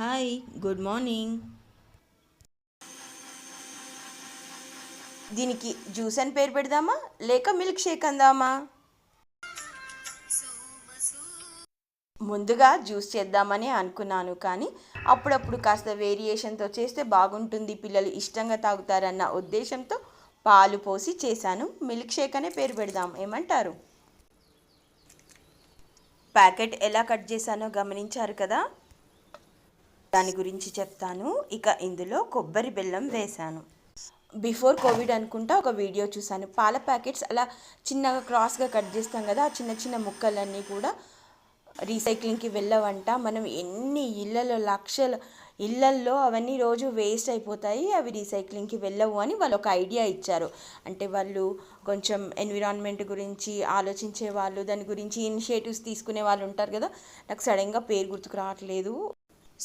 Hi, good morning. దీనికి juice అని పేరు పెడదామా లేక మిల్క్ షేక్ అందామా? ముందుగా జ్యూస్ చేద్దామని అనుకున్నాను, కానీ అప్పుడప్పుడు కాస్త వేరియేషన్తో చేస్తే బాగుంటుంది, పిల్లలు ఇష్టంగా తాగుతారన్న ఉద్దేశంతో పాలు పోసి చేశాను. మిల్క్ షేక్ అనే పేరు పెడదాం, ఏమంటారు? ప్యాకెట్ ఎలా కట్ చేశానో గమనించారు కదా, దాని గురించి చెప్తాను. ఇక ఇందులో కొబ్బరి బెల్లం వేశాను. బిఫోర్ కోవిడ్ అనుకుంటా ఒక వీడియో చూశాను. పాల ప్యాకెట్స్ అలా చిన్నగా క్రాస్గా కట్ చేస్తాం కదా, ఆ చిన్న చిన్న ముక్కలన్నీ కూడా రీసైక్లింగ్కి వెళ్ళవంట. మనం ఎన్ని ఇళ్ళలో లక్షల ఇళ్ళల్లో అవన్నీ రోజు వేస్ట్ అయిపోతాయి, అవి రీసైక్లింగ్కి వెళ్ళవు అని వాళ్ళు ఒక ఐడియా ఇచ్చారు. అంటే వాళ్ళు కొంచెం ఎన్విరాన్మెంట్ గురించి ఆలోచించే వాళ్ళు, దాని గురించి ఇనిషియేటివ్స్ తీసుకునే వాళ్ళు ఉంటారు కదా. నాకు సడన్గా పేరు గుర్తుకు రావట్లేదు.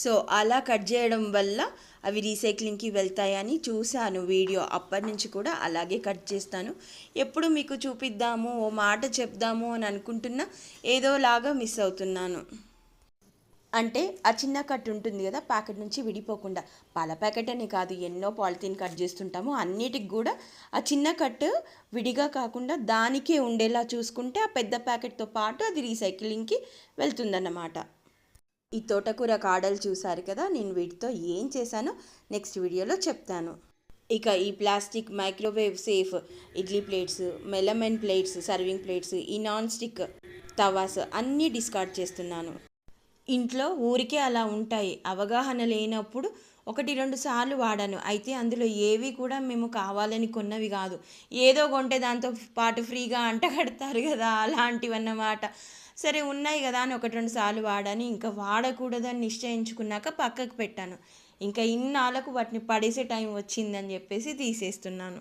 సో అలా కట్ చేయడం వల్ల అవి రీసైక్లింగ్కి వెళ్తాయని చూశాను వీడియో. అప్పటి నుంచి కూడా అలాగే కట్ చేస్తాను. ఎప్పుడు మీకు చూపిద్దాము, ఓ మాట చెప్దాము అని అనుకుంటున్నా, ఏదోలాగా మిస్ అవుతున్నాను. అంటే ఆ చిన్న కట్ ఉంటుంది కదా, ప్యాకెట్ నుంచి విడిపోకుండా. పాల ప్యాకెట్ అని కాదు, ఎన్నో పాలిథీన్ కట్ చేస్తుంటాము, అన్నిటికి కూడా ఆ చిన్న కట్ విడిగా కాకుండా దానికే ఉండేలా చూసుకుంటే ఆ పెద్ద ప్యాకెట్తో పాటు అది రీసైక్లింగ్కి వెళ్తుందన్నమాట. ఈ తోటకూర కాడలు చూసారు కదా, నేను వీటితో ఏం చేశానో నెక్స్ట్ వీడియోలో చెప్తాను. ఇక ఈ plastic microwave safe idli plates, melamine plates, serving plates, ఈ నాన్ స్టిక్ తవాస్ అన్నీ డిస్కార్డ్ చేస్తున్నాను. ఇంట్లో ఊరికే అలా ఉంటాయి, అవగాహన లేనప్పుడు ఒకటి రెండు సార్లు వాడాను. అయితే అందులో ఏవి కూడా మేము కావాలని కొన్నవి కాదు, ఏదో కొంటే దాంతో పాటు ఫ్రీగా అంటగడతారు కదా, అలాంటివన్నమాట. సరే ఉన్నాయి కదా అని ఒకటి రెండు సార్లు వాడాను, ఇంకా వాడకూడదని నిశ్చయించుకున్నాక పక్కకు పెట్టాను. ఇంకా ఇన్నాళ్ళకు వాటిని పడేసే టైం వచ్చిందని చెప్పేసి తీసేస్తున్నాను.